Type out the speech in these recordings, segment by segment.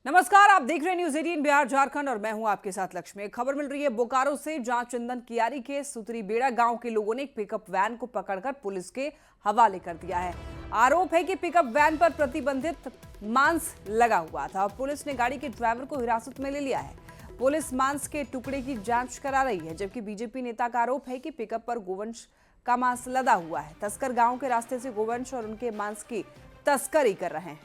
नमस्कार, आप देख रहे हैं न्यूज 18 बिहार झारखंड और मैं हूं आपके साथ लक्ष्मी। खबर मिल रही है बोकारो से, जहां चंदन कियारी के सुतरीबेड़ा गांव के लोगों ने एक पिकअप वैन को पकड़कर पुलिस के हवाले कर दिया है। आरोप है कि पिकअप वैन पर प्रतिबंधित मांस लगा हुआ था और पुलिस ने गाड़ी के ड्राइवर को हिरासत में ले लिया है। पुलिस मांस के टुकड़े की जांच करा रही है, जबकि बीजेपी नेता का आरोप है कि पिकअप पर गोवंश का मांस लदा हुआ है। तस्कर गाँव के रास्ते से गोवंश और उनके मांस की तस्करी कर रहे हैं।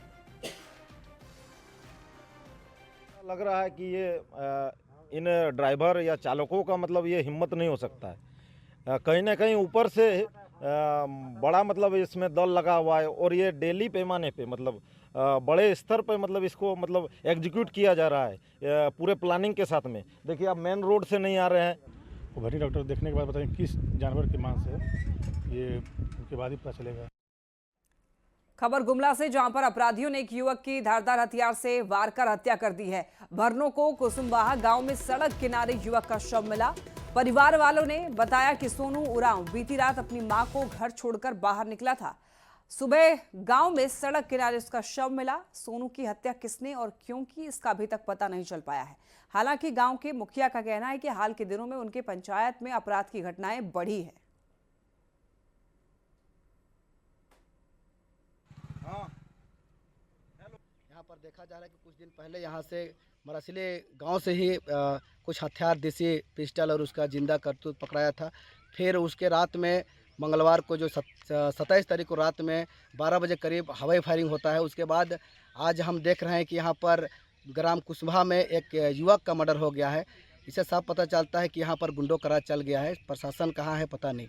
लग रहा है कि ये इन ड्राइवर या चालकों का मतलब ये हिम्मत नहीं हो सकता है। कहीं ना कहीं ऊपर से बड़ा मतलब इसमें दल लगा हुआ है और ये डेली पैमाने पे मतलब बड़े स्तर पे मतलब इसको मतलब एग्जीक्यूट किया जा रहा है पूरे प्लानिंग के साथ में। देखिए, आप मेन रोड से नहीं आ रहे हैं। वेटरनरी डॉक्टर देखने के बाद बताएं किस जानवर की मांस है, ये उसके बाद ही पता चलेगा। खबर गुमला से, जहां पर अपराधियों ने एक युवक की धारदार हथियार से वार कर हत्या कर दी है। भरनों को कुसुमबाहा गांव में सड़क किनारे युवक का शव मिला। परिवार वालों ने बताया कि सोनू उरांव बीती रात अपनी मां को घर छोड़कर बाहर निकला था। सुबह गांव में सड़क किनारे उसका शव मिला। सोनू की हत्या किसने और क्यों की, इसका अभी तक पता नहीं चल पाया है। हालांकि गांव के मुखिया का कहना है कि हाल के दिनों में उनके पंचायत में अपराध की घटनाएं बढ़ी है। यहाँ पर देखा जा रहा है कि कुछ दिन पहले यहाँ से मरासिले गांव से ही कुछ हथियार, देसी पिस्टल और उसका जिंदा करतूत पकड़ाया था। फिर उसके रात में मंगलवार को जो 27 तारीख को रात में 12 बजे करीब हवाई फायरिंग होता है। उसके बाद आज हम देख रहे हैं कि यहाँ पर ग्राम कुसुमबाहा में एक युवक का मर्डर हो गया है। इससे साफ पता चलता है कि यहाँ पर गुंडों का राज चल गया है। प्रशासन कहाँ है पता नहीं।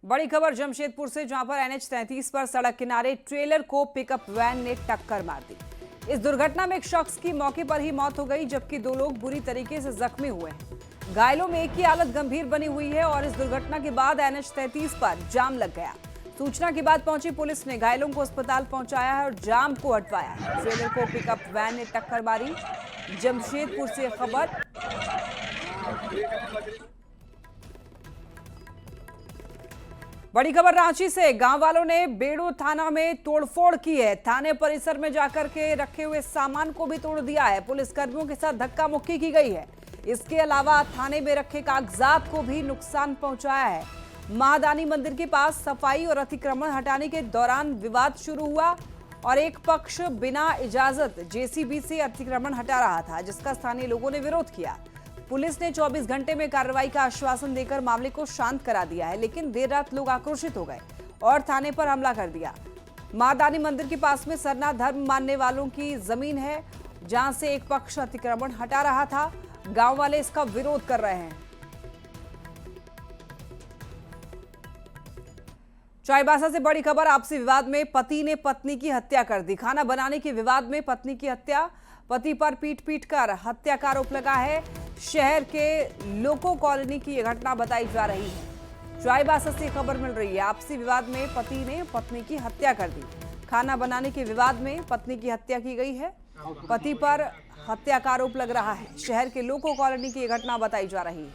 बड़ी खबर जमशेदपुर से, जहां पर NH 33 पर सड़क किनारे ट्रेलर को पिकअप वैन ने टक्कर मार दी। इस दुर्घटना में एक शख्स की मौके पर ही मौत हो गई, जबकि 2 लोग बुरी तरीके से जख्मी हुए हैं। घायलों में एक की हालत गंभीर बनी हुई है और इस दुर्घटना के बाद NH 33 पर जाम लग गया। सूचना के बाद पहुंची पुलिस ने घायलों को अस्पताल पहुंचाया है और जाम को हटवाया है। ट्रेलर को पिकअप वैन ने टक्कर मारी। जमशेदपुर से खबर। बड़ी खबर रांची से, गांव वालों ने बेड़ो थाना में तोड़फोड़ की है। थाने परिसर में जाकर के रखे हुए सामान को भी तोड़ दिया है। पुलिस कर्मियों के साथ धक्का मुक्की की गई है। इसके अलावा थाने में रखे कागजात को भी नुकसान पहुंचाया है। महादानी मंदिर के पास सफाई और अतिक्रमण हटाने के दौरान विवाद शुरू हुआ और एक पक्ष बिना इजाजत JCB से अतिक्रमण हटा रहा था, जिसका स्थानीय लोगों ने विरोध किया। पुलिस ने 24 घंटे में कार्रवाई का आश्वासन देकर मामले को शांत करा दिया है, लेकिन देर रात लोग आक्रोशित हो गए और थाने पर हमला कर दिया। महादानी मंदिर के पास में सरना धर्म मानने वालों की जमीन है, जहां से एक पक्ष अतिक्रमण हटा रहा था। गांव वाले इसका विरोध कर रहे हैं। चाईबासा से बड़ी खबर, आपसी विवाद में पति ने पत्नी की हत्या कर दी। खाना बनाने के विवाद में पत्नी की हत्या, पति पर पीट कर हत्या का आरोप लगा है। शहर के लोको कॉलोनी की यह घटना बताई जा रही है। चाईबासा से खबर मिल रही है, आपसी विवाद में पति ने पत्नी की हत्या कर दी। खाना बनाने के विवाद में पत्नी की हत्या की गई है। पति पर हत्या का आरोप लग रहा है। शहर के लोको कॉलोनी की यह घटना बताई जा रही है।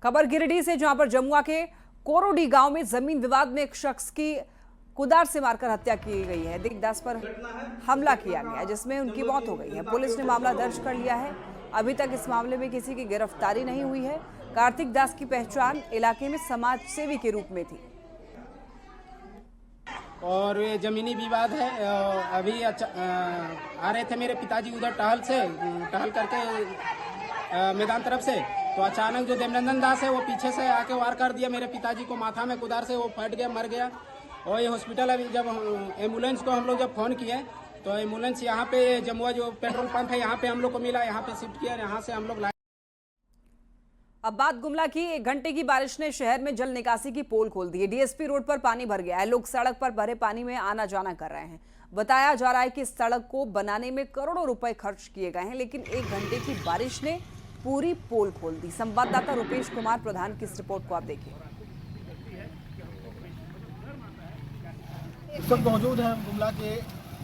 खबर गिरिडीह से, जहां पर जमुआ के कोरोडी गांव में जमीन विवाद में एक शख्स की कुदार से मारकर हत्या की गई है। देवदास पर हमला किया गया, जिसमें उनकी मौत हो गई है। पुलिस ने मामला दर्ज कर लिया है। अभी तक इस मामले में किसी की गिरफ्तारी नहीं हुई है। कार्तिक दास की पहचान इलाके में समाज सेवी के रूप में थी। और ये जमीनी विवाद है। अभी आ रहे थे मेरे पिताजी उधर टहल करके मैदान तरफ से, तो अचानक जो देवनंदन दास है वो पीछे से आके वार कर दिया मेरे पिताजी को माथा में कुदार से। वो फट गया, मर गया। और ये हॉस्पिटल अभी जब एम्बुलेंस को हम लोग जब फोन किए तो एम्बुलेंस यहाँ पे जमुआ जो पेट्रोल पंप है यहाँ पे हम लोग को मिला, यहाँ पे शिफ्ट किया, यहाँ से हम लोग लाए। अब बात गुमला की। 1 घंटे की बारिश ने शहर में जल निकासी की पोल खोल दी है। DSP रोड पर पानी भर गया है। लोग सड़क पर भरे पानी में आना जाना कर रहे हैं। बताया जा रहा है कि इस सड़क को बनाने में करोड़ों रुपए खर्च किए गए हैं, लेकिन 1 घंटे की बारिश ने पूरी पोल खोल दी। संवाददाता रुपेश कुमार प्रधान की इस रिपोर्ट को आप देखिए। इस वक्त मौजूद हैं गुमला के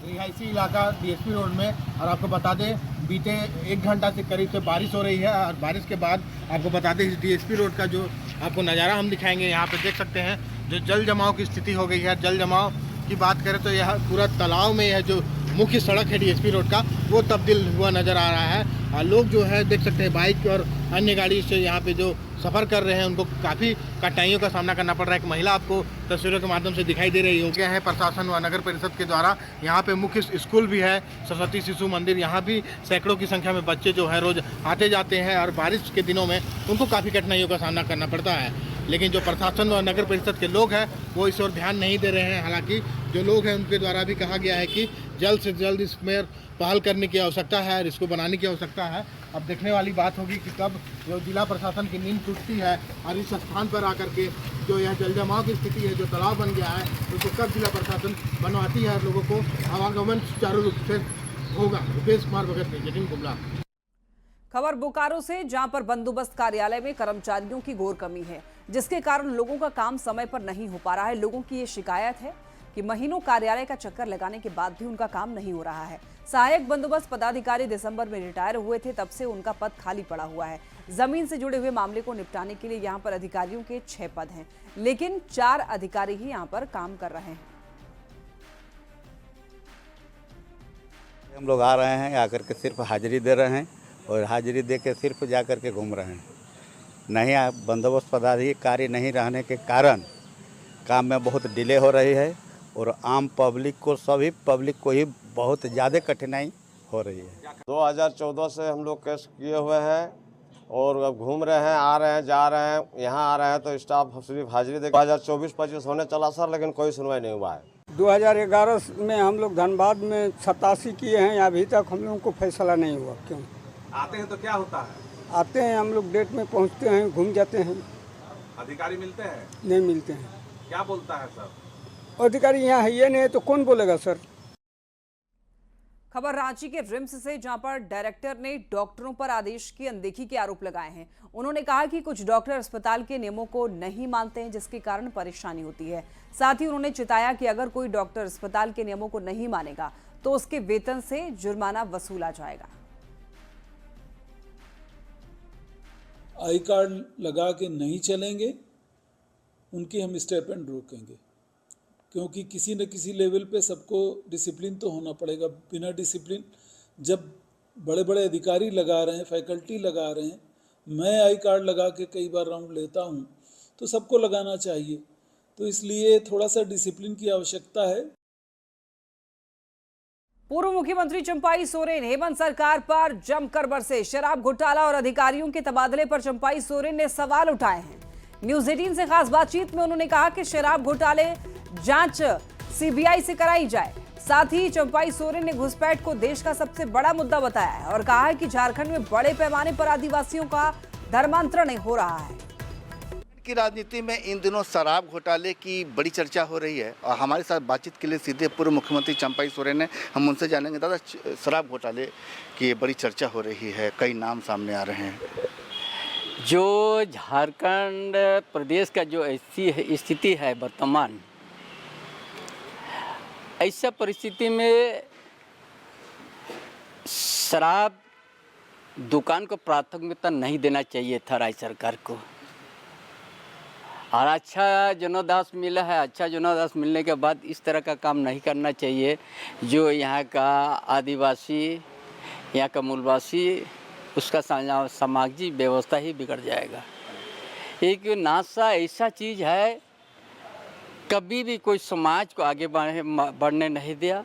रिहायशी इलाका DSP रोड में, और आपको बता दें बीते 1 घंटा से करीब से बारिश हो रही है। और बारिश के बाद आपको बता दें इस DSP रोड का जो आपको नज़ारा हम दिखाएंगे। यहाँ पे देख सकते हैं जो जल जमाव की स्थिति हो गई है। जल जमाव की बात करें तो यह पूरा तालाब में यह जो मुख्य सड़क है डीएसपी रोड का वो तब्दील हुआ नज़र आ रहा है। और लोग जो है देख सकते हैं बाइक और अन्य गाड़ी से यहाँ पे जो सफ़र कर रहे हैं उनको काफ़ी कठिनाइयों का सामना करना पड़ रहा है। एक महिला आपको तस्वीरों के माध्यम से दिखाई दे रही है। क्या है प्रशासन व नगर परिषद के द्वारा यहाँ पे मुख्य स्कूल भी है, सरस्वती शिशु मंदिर। यहाँ भी सैकड़ों की संख्या में बच्चे जो है रोज़ आते जाते हैं और बारिश के दिनों में उनको काफ़ी कठिनाइयों का सामना करना पड़ता है। लेकिन जो प्रशासन व नगर परिषद के लोग हैं वो इस ओर ध्यान नहीं दे रहे हैं। हालांकि जो लोग हैं उनके द्वारा भी कहा गया है कि जल्द से जल्द इसमें पहल करने की आवश्यकता है और इसको बनाने की आवश्यकता है। अब देखने वाली बात होगी कि कब जो जिला प्रशासन की नींद टूटती है और इस स्थान पर आकर के जो यह जल जमाव की स्थिति है, जो तालाब बन गया है, उसको कब जिला प्रशासन बनवाती है और लोगों को आवागमन सुचारू रूप से होगा। रुपेश कुमार भगत ने जटिन गुमला। खबर बोकारो से, जहां पर बंदोबस्त कार्यालय में कर्मचारियों की घोर कमी है, जिसके कारण लोगों का काम समय पर नहीं हो पा रहा है। लोगों की ये शिकायत है कि महीनों कार्यालय का चक्कर लगाने के बाद भी उनका काम नहीं हो रहा है। सहायक बंदोबस्त पदाधिकारी दिसंबर में रिटायर हुए थे, तब से उनका पद खाली पड़ा हुआ है। जमीन से जुड़े हुए मामले को निपटाने के लिए यहाँ पर अधिकारियों के 6 पद हैं, लेकिन 4 अधिकारी ही यहाँ पर काम कर रहे हैं। हम लोग आ रहे हैं, आकर के सिर्फ हाजिरी दे रहे हैं और हाजिरी दे के सिर्फ जा कर के घूम रहे हैं। नहीं, बंदोबस्त पदाधिकारी नहीं रहने के कारण काम में बहुत डिले हो रही है और आम पब्लिक को, सभी पब्लिक को ही बहुत ज़्यादा कठिनाई हो रही है। 2014 से हम लोग केस किए हुए हैं और अब घूम रहे हैं, आ रहे हैं, जा रहे हैं। यहाँ आ रहे हैं तो स्टाफ सिर्फ हाजिरी दे। 2024-25 होने चला सर, लेकिन कोई सुनवाई नहीं हुआ है। 2011 में हम लोग धनबाद में 87 किए हैं, अभी तक हम लोगों को फैसला नहीं हुआ। क्यों आते हैं तो क्या होता है? आते हैं हम लोग, डेट में पहुंचते हैं, घूम जाते हैं। अधिकारी मिलते हैं? नहीं मिलते हैं। क्या बोलता है सर? अधिकारी यहाँ है ये नहीं तो कौन बोलेगा सर। खबर रांची के रिम्स से, जहां पर डायरेक्टर ने डॉक्टरों पर आदेश की अनदेखी के आरोप लगाए हैं। उन्होंने कहा कि कुछ डॉक्टर अस्पताल के नियमों को नहीं मानते हैं, जिसके कारण परेशानी होती है। साथ ही उन्होंने चिताया कि अगर कोई डॉक्टर अस्पताल के नियमों को नहीं मानेगा तो उसके वेतन से जुर्माना वसूला जाएगा। आई कार्ड लगा के नहीं चलेंगे, उनकी हम स्टेपमेंट रोकेंगे, क्योंकि किसी न किसी लेवल पे सबको डिसिप्लिन तो होना पड़ेगा। बिना डिसिप्लिन जब बड़े बड़े अधिकारी लगा रहे हैं, फैकल्टी लगा रहे हैं, मैं आई कार्ड लगा के कई बार राउंड लेता हूं, तो सबको लगाना चाहिए। तो इसलिए थोड़ा सा डिसिप्लिन की आवश्यकता है। पूर्व मुख्यमंत्री चंपाई सोरेन हेमंत सरकार पर जमकर बरसे। शराब घोटाला और अधिकारियों के तबादले पर चंपाई सोरेन ने सवाल उठाए हैं। न्यूज 18 से खास बातचीत में उन्होंने कहा कि शराब घोटाले जांच सीबीआई से कराई जाए। साथ ही चंपाई सोरेन ने घुसपैठ को देश का सबसे बड़ा मुद्दा बताया है और कहा है कि झारखंड में बड़े पैमाने पर आदिवासियों का धर्मांतरण हो रहा है। की राजनीति में इन दिनों शराब घोटाले की बड़ी चर्चा हो रही है और हमारे साथ बातचीत के लिए सीधे पूर्व मुख्यमंत्री चंपाई सोरेन है। हम उनसे जानेंगे। दादा, शराब घोटाले की बड़ी चर्चा हो रही है, कई नाम सामने आ रहे हैं। जो झारखंड प्रदेश का जो ऐसी स्थिति है वर्तमान, ऐसा परिस्थिति में शराब दुकान को प्राथमिकता नहीं देना चाहिए था राज्य सरकार को। और अच्छा जनादेश मिला है, अच्छा जनादेश मिलने के बाद इस तरह का काम नहीं करना चाहिए जो यहाँ का आदिवासी, यहाँ का मूलवासी, उसका सामाजिक व्यवस्था ही बिगड़ जाएगा। एक नशा ऐसा चीज़ है, कभी भी कोई समाज को आगे बढ़ने नहीं दिया,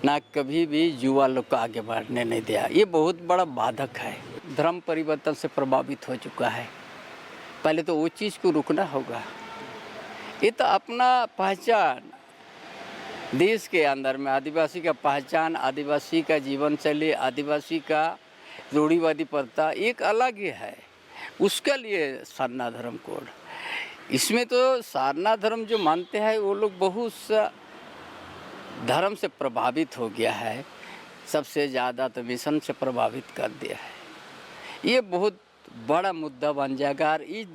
ना कभी भी युवा लोग को आगे बढ़ने नहीं दिया। ये बहुत बड़ा बाधक है। धर्म परिवर्तन से प्रभावित हो चुका है। पहले तो वो चीज़ को रुकना होगा। ये तो अपना पहचान देश के अंदर में, आदिवासी का पहचान, आदिवासी का जीवन शैली, आदिवासी का रूढ़िवादी प्रथा एक अलग ही है। उसके लिए सारना धर्म कोड, इसमें तो सारना धर्म जो मानते हैं वो लोग बहुत सा धर्म से प्रभावित हो गया है। सबसे ज़्यादा तो मिशन से प्रभावित कर दिया है। ये बहुत बड़ा मुद्दा बन जाएगा। और इस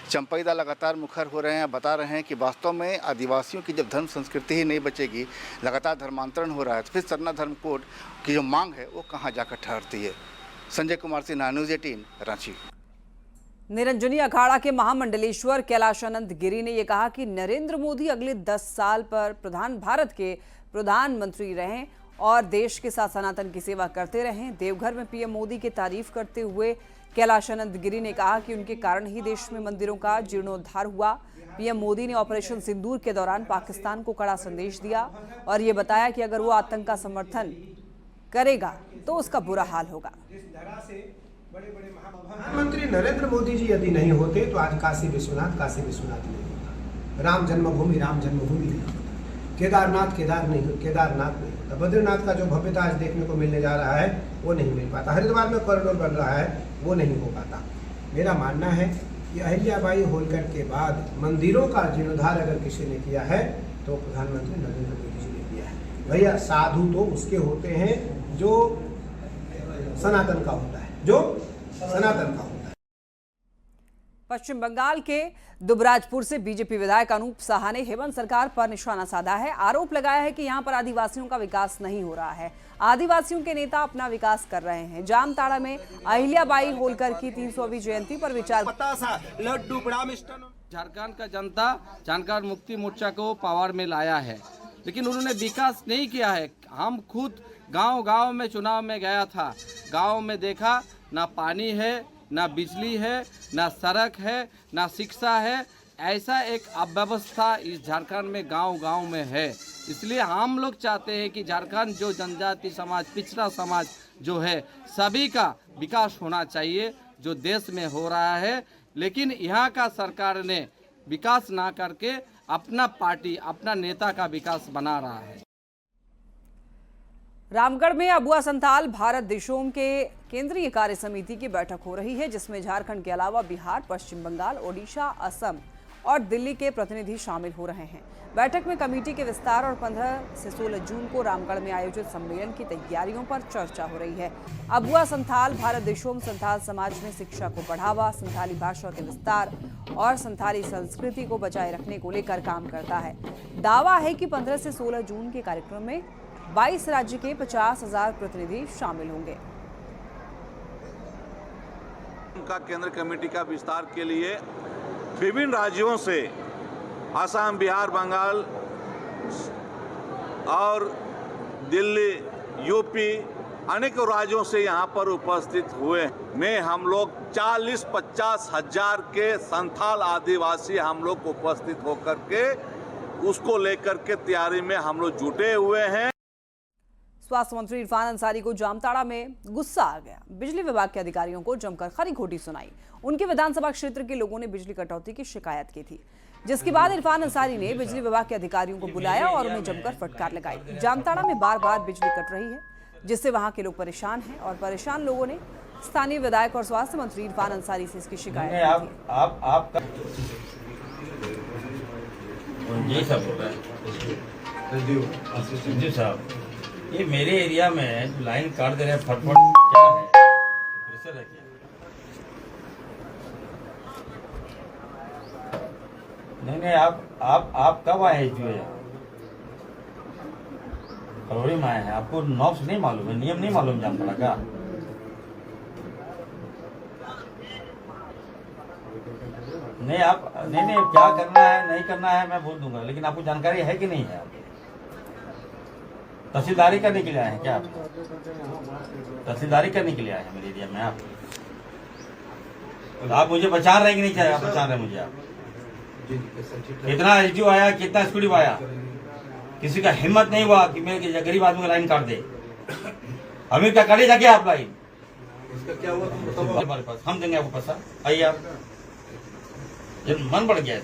चंपाईदा लगातार मुखर हो रहे हैं, बता रहे हैं कि वास्तव में आदिवासियों की जब धर्म संस्कृति ही नहीं बचेगी, लगातार धर्मांतरण हो रहा है, तो फिर सरना धर्म कोड की जो मांग है वो कहाँ जाकर ठहरती है। संजय कुमार सिन्हा, न्यूज़ 18, रांची। निरंजनी अखाड़ा के महामंडलेश्वर कैलाशानंद गिरी ने यह कहा कि नरेंद्र मोदी अगले 10 साल पर भारत के प्रधानमंत्री रहें और देश के साथ सनातन की सेवा करते रहें। देवघर में पीएम मोदी की तारीफ करते हुए कैलाशानंद गिरी ने कहा कि उनके कारण ही देश में मंदिरों का जीर्णोद्धार हुआ। पीएम मोदी ने ऑपरेशन सिंदूर के दौरान पाकिस्तान को कड़ा संदेश दिया और ये बताया कि अगर वो आतंक का समर्थन करेगा तो उसका बुरा हाल होगा। प्रधानमंत्री नरेंद्र मोदी जी यदि नहीं होते तो आज काशी विश्वनाथ नहीं होता, राम जन्मभूमि नहीं होता, केदारनाथ नहीं होता, बद्रीनाथ का जो भव्यता आज देखने को मिलने जा रहा है वो नहीं मिल पाता, हरिद्वार में कॉरिडोर बन रहा है वो नहीं हो पाता। मेरा मानना है कि अहिल्याबाई होलकर के बाद मंदिरों का जीर्णोद्धार अगर किसी ने किया है तो प्रधानमंत्री नरेंद्र मोदी जी ने किया है। भैया साधु तो उसके होते हैं जो सनातन का होता है, पश्चिम बंगाल के दुबराजपुर से बीजेपी विधायक अनूप साहा ने हेमंत सरकार पर निशाना साधा है। आरोप लगाया है कि यहां पर आदिवासियों का विकास नहीं हो रहा है, आदिवासियों के नेता अपना विकास कर रहे हैं। जामताड़ा में अहिल्याबाई होलकर की 300वीं जयंती पर विचार। झारखंड का जनता जानकार मुक्ति मोर्चा को पावर में लाया है, लेकिन उन्होंने विकास नहीं किया है। हम खुद गांव में चुनाव में गया था, गांव में देखा ना पानी है, ना बिजली है, ना सड़क है, ना शिक्षा है। ऐसा एक अव्यवस्था इस झारखंड में गांव में है। इसलिए हम लोग चाहते हैं कि झारखंड जो जनजाति समाज, पिछड़ा समाज जो है, सभी का विकास होना चाहिए जो देश में हो रहा है। लेकिन यहाँ का सरकार ने विकास ना करके अपना पार्टी, अपना नेता का विकास बना रहा है। रामगढ़ में अबुआ संथाल भारत देशोम के केंद्रीय कार्य समिति की बैठक हो रही है, जिसमें झारखंड के अलावा बिहार, पश्चिम बंगाल, ओडिशा, असम और दिल्ली के प्रतिनिधि शामिल हो रहे हैं। बैठक में कमेटी के विस्तार और 15 से 16 जून को रामगढ़ में आयोजित सम्मेलन की तैयारियों पर चर्चा हो रही है। अबुआ संथाल भारत देशोम संथाल समाज में शिक्षा को बढ़ावा, संथाली भाषा के विस्तार और संथाली संस्कृति को बचाए रखने को लेकर काम करता है। दावा है कि 15 से 16 जून के कार्यक्रम में 22 राज्य के 50,000 प्रतिनिधि शामिल होंगे। उनका केंद्र कमेटी का विस्तार के लिए विभिन्न राज्यों से असम, बिहार, बंगाल और दिल्ली, यूपी अनेक राज्यों से यहाँ पर उपस्थित हुए में हम लोग 40-50 हजार के संथाल आदिवासी हम लोग उपस्थित होकर के उसको लेकर के तैयारी में हम लोग जुटे हुए हैं। स्वास्थ्य मंत्री इरफान अंसारी को जामताड़ा में गुस्सा आ गया। बिजली विभाग के अधिकारियों को जमकर खरी खोटी सुनाई। उनके विधानसभा क्षेत्र के लोगों ने बिजली कटौती की शिकायत की थी, जिसके बाद इरफान अंसारी ने बिजली विभाग के अधिकारियों को बुलाया और उन्हें जमकर फटकार लगाई। जामताड़ा में बार-बार बिजली कट रही है, जिससे वहां के लोग परेशान हैं और परेशान लोगों ने स्थानीय विधायक और स्वास्थ्य मंत्री इरफान अंसारी से इसकी शिकायत की थी। ये मेरे एरिया में लाइन काट दे रहे हैं, फटफट क्या है, प्रेशर है क्या? नहीं आप कब आए जो है? फरवरी में आए हैं। आपको नॉर्म्स नहीं मालूम है, नियम नहीं मालूम जामताड़ा का? नहीं क्या करना है नहीं करना है मैं बोल दूंगा, लेकिन आपको जानकारी है कि नहीं है? तहसीलदारी करने के लिए आए हैं क्या आप? तहसीलदारी करने के लिए आए हैं मेरे एरिया में आप? तो आप मुझे बचा रहे हैं कि नहीं चाहे आप बचा रहे हैं मुझे? आप कितना एसडीओ आया, कितना स्कूल आया, किसी का हिम्मत नहीं हुआ कि मेरे गरीब आदमी का लाइन काट दे। अमीर का काटे जाके आप लाइन, इसका क्या हुआ हमारे पास, हम देंगे आपको पैसा, आइए आप। मन बढ़ गया है।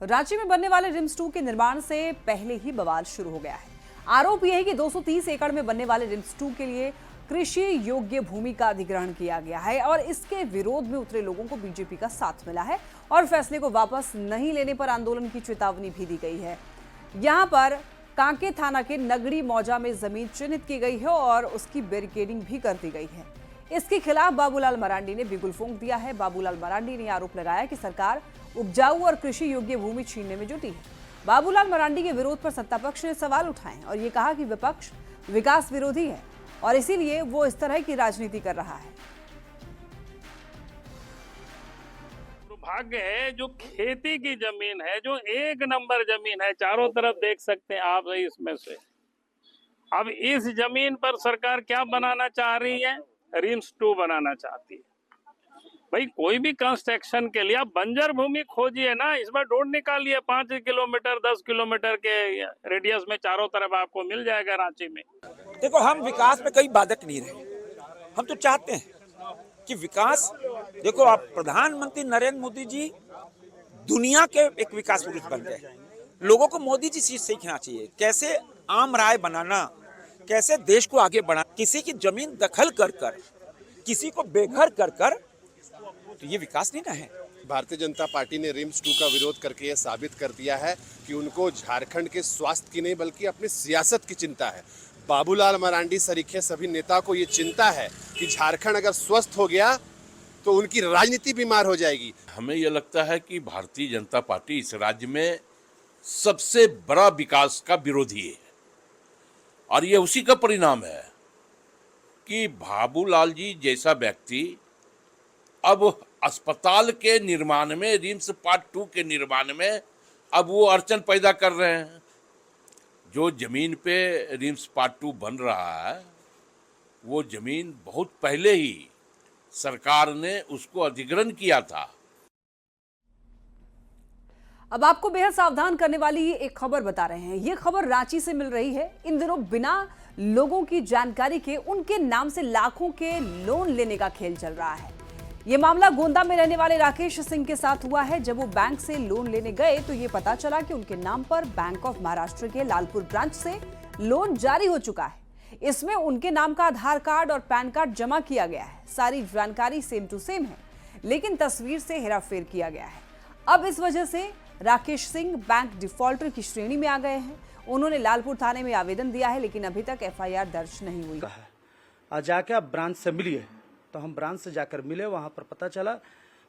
रांची में बनने वाले रिम्स 2 के निर्माण से पहले ही बवाल शुरू हो गया है। आरोप यह है कि 230 एकड़ में बनने वाले रिम्स 2 के लिए कृषि योग्य भूमि का अधिग्रहण किया गया है और इसके विरोध में उतरे लोगों को बीजेपी का साथ मिला है और फैसले को वापस नहीं लेने पर आंदोलन की चेतावनी भी दी गई है। यहां पर कांके थाना के नगड़ी मौजा में जमीन चिन्हित की गई है और उसकी बैरिकेडिंग भी कर दी गई है। इसके खिलाफ बाबूलाल मरांडी ने बिगुल फूंक दिया है। बाबूलाल मरांडी ने आरोप लगाया कि सरकार उपजाऊ और कृषि योग्य भूमि छीनने में जुटी है। बाबूलाल मरांडी के विरोध पर सत्ता पक्ष ने सवाल उठाए और ये कहा कि विपक्ष विकास विरोधी है और इसीलिए वो इस तरह की राजनीति कर रहा है। दुर्भाग्य है, जो खेती की जमीन है, जो एक नंबर जमीन है, चारों तरफ देख सकते हैं आप इसमें से। अब इस जमीन पर सरकार क्या बनाना चाह रही है? रिम्स 2 बनाना चाहती है। भाई कोई भी कंस्ट्रक्शन के लिए आप बंजर भूमि खोजिए ना, इसमें रोड निकालिए 5 किलोमीटर 10 किलोमीटर के रेडियस में, चारों तरफ आपको मिल जाएगा रांची में। देखो, हम विकास में कई बाधक नहीं रहे, हम तो चाहते हैं कि विकास, देखो आप प्रधानमंत्री नरेंद्र मोदी जी दुनिया के एक विकास पुरुष बन गए। लोगों को मोदी जी से सीखना चाहिए कैसे आम राय बनाना, कैसे देश को आगे बढ़ाना। किसी की जमीन दखल कर कर, किसी को बेघर कर कर, तो ये विकास नहीं ना है। भारतीय जनता पार्टी ने रिम्स 2 का विरोध करके ये साबित कर दिया है कि उनको झारखंड के स्वास्थ्य की नहीं बल्कि अपनी सियासत की चिंता है। बाबूलाल मरांडी सरीखे सभी नेता को ये चिंता है कि झारखंड अगर स्वस्थ हो गया तो उनकी राजनीति बीमार हो जाएगी। हमें यह लगता है कि भारतीय जनता पार्टी इस राज्य में सबसे बड़ा विकास का विरोधी है, और ये उसी का परिणाम है कि बाबूलाल जी जैसा व्यक्ति अब अस्पताल के निर्माण में, रिम्स पार्ट 2 के निर्माण में अब वो अड़चन पैदा कर रहे हैं। जो जमीन पे रिम्स पार्ट 2 बन रहा है, वो जमीन बहुत पहले ही सरकार ने उसको अधिग्रहण किया था। अब आपको बेहद सावधान करने वाली एक खबर बता रहे हैं। ये खबर रांची से मिल रही है। इन दिनों बिना लोगों की जानकारी के उनके नाम से लाखों के लोन लेने का खेल चल रहा है। ये मामला गोंदा में रहने वाले राकेश सिंह के साथ हुआ है। जब वो बैंक से लोन लेने गए तो ये पता चला कि उनके नाम पर बैंक ऑफ महाराष्ट्र के लालपुर ब्रांच से लोन जारी हो चुका है। इसमें उनके नाम का आधार कार्ड और पैन कार्ड जमा किया गया है। सारी जानकारी सेम टू सेम है, लेकिन तस्वीर से हेराफेर किया गया है। अब इस वजह से राकेश सिंह बैंक डिफॉल्टर की श्रेणी में आ गए हैं। उन्होंने लालपुर थाने में आवेदन दिया है, लेकिन अभी तक एफआईआर दर्ज नहीं हुई है। आज जाके आप ब्रांच से मिलिए, तो हम ब्रांच से जाकर मिले। वहाँ पर पता चला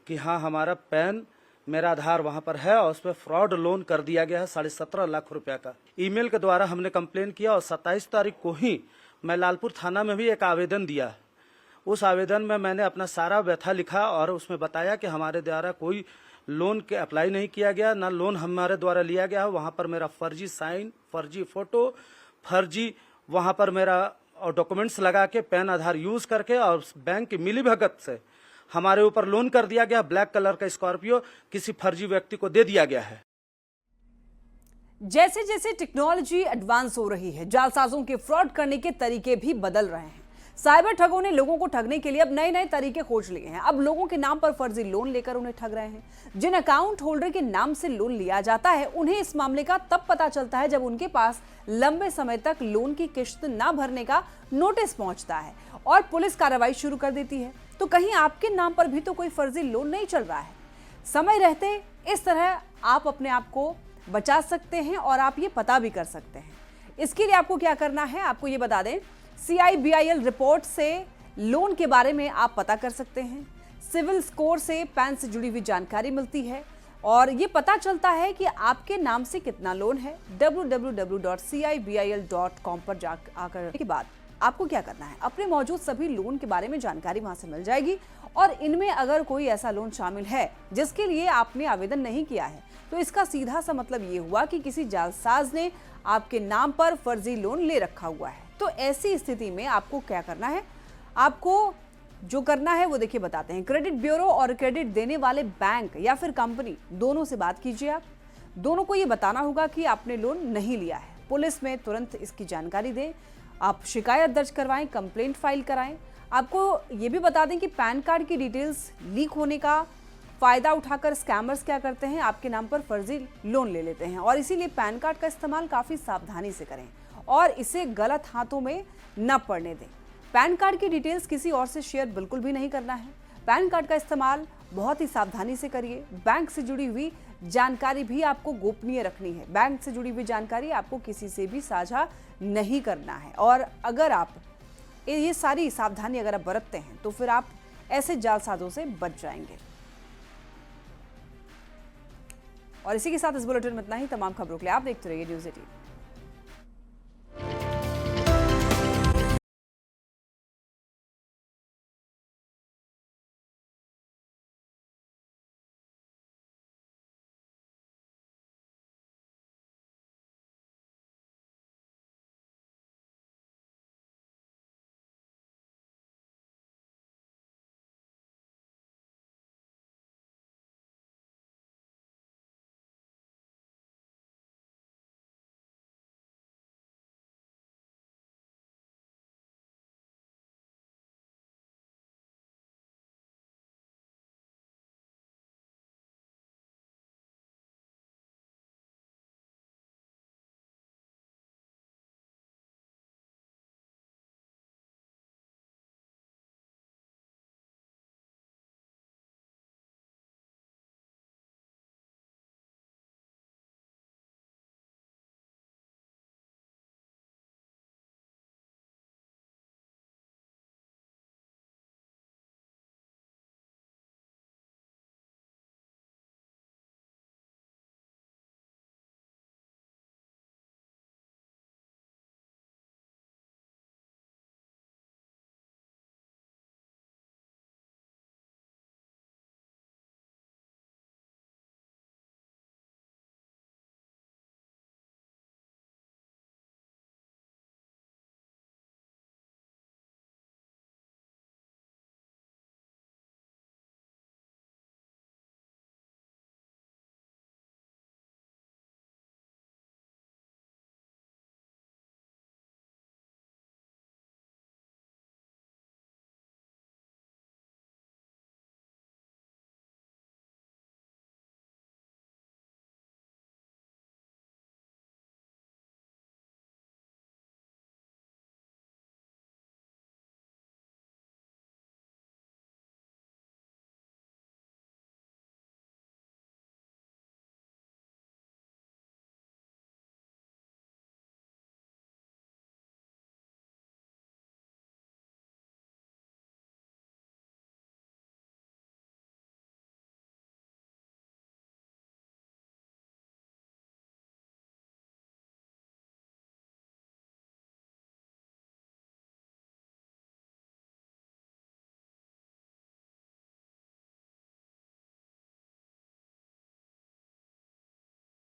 कि हाँ, हमारा पैन, मेरा आधार वहाँ पर है और उसमें फ्रॉड लोन कर दिया गया है 17.5 लाख रुपया का। ईमेल के द्वारा हमने कंप्लेन किया और 27 तारीख को ही मैं लालपुर थाना में भी एक आवेदन दिया। उस आवेदन में मैंने अपना सारा व्यथा लिखा और उसमें बताया कि हमारे द्वारा कोई लोन के अप्लाई नहीं किया गया, ना लोन हमारे द्वारा लिया गया है। वहाँ पर मेरा फर्जी साइन, फर्जी फोटो, फर्जी वहाँ पर मेरा और डॉक्यूमेंट्स लगा के पैन आधार यूज करके और बैंक की मिलीभगत से हमारे ऊपर लोन कर दिया गया। ब्लैक कलर का स्कॉर्पियो किसी फर्जी व्यक्ति को दे दिया गया है। जैसे जैसे टेक्नोलॉजी एडवांस हो रही है, जालसाजों के फ्रॉड करने के तरीके भी बदल रहे हैं। साइबर ठगों ने लोगों को ठगने के लिए अब नए नए तरीके खोज लिए हैं। अब लोगों के नाम पर फर्जी लोन लेकर उन्हें ठग रहे हैं। जिन अकाउंट होल्डर के नाम से लोन लिया जाता है, उन्हें इस मामले का तब पता चलता है जब उनके पास लंबे समय तक लोन की किश्त ना भरने का नोटिस पहुंचता है और पुलिस कार्रवाई शुरू कर देती है। तो कहीं आपके नाम पर भी तो कोई फर्जी लोन नहीं चल रहा है। समय रहते इस तरह आप अपने आप को बचा सकते हैं और आप ये पता भी कर सकते हैं। इसके लिए आपको क्या करना है, आपको ये बता दें, CIBIL रिपोर्ट से लोन के बारे में आप पता कर सकते हैं। सिविल स्कोर से पैन से जुड़ी हुई जानकारी मिलती है और ये पता चलता है कि आपके नाम से कितना लोन है। www.cibil.com पर आकर के बाद आपको क्या करना है, अपने मौजूद सभी लोन के बारे में जानकारी वहां से मिल जाएगी और इनमें अगर कोई ऐसा लोन शामिल है जिसके लिए आपने आवेदन नहीं किया है, तो इसका सीधा सा मतलब ये हुआ कि किसी जालसाज ने आपके नाम पर फर्जी लोन ले रखा हुआ है। तो ऐसी स्थिति में आपको क्या करना है, आपको जो करना है वो देखिए बताते हैं। क्रेडिट ब्यूरो और क्रेडिट देने वाले बैंक या फिर कंपनी, दोनों से बात कीजिए। आप दोनों को ये बताना होगा कि आपने लोन नहीं लिया है। पुलिस में तुरंत इसकी जानकारी दें, आप शिकायत दर्ज करवाएं, कंप्लेंट फाइल कराएं। आपको ये भी बता दें कि पैन कार्ड की डिटेल्स लीक होने का फायदा उठाकर स्कैमर्स क्या करते हैं, आपके नाम पर फर्जी लोन ले लेते हैं और इसीलिए पैन कार्ड का इस्तेमाल काफ़ी सावधानी से करें और इसे गलत हाथों में न पड़ने दें। पैन कार्ड की डिटेल्स किसी और से शेयर बिल्कुल भी नहीं करना है। पैन कार्ड का इस्तेमाल बहुत ही सावधानी से करिए। बैंक से जुड़ी हुई जानकारी भी आपको गोपनीय रखनी है। बैंक से जुड़ी हुई जानकारी आपको किसी से भी साझा नहीं करना है और अगर आप ये सारी सावधानी अगर आप बरतते हैं तो फिर आप ऐसे जालसाजों से बच जाएंगे। और इसी के साथ इस बुलेटिन में इतना ही। तमाम खबरों के लिए आप देखते रहिए न्यूज़ 18।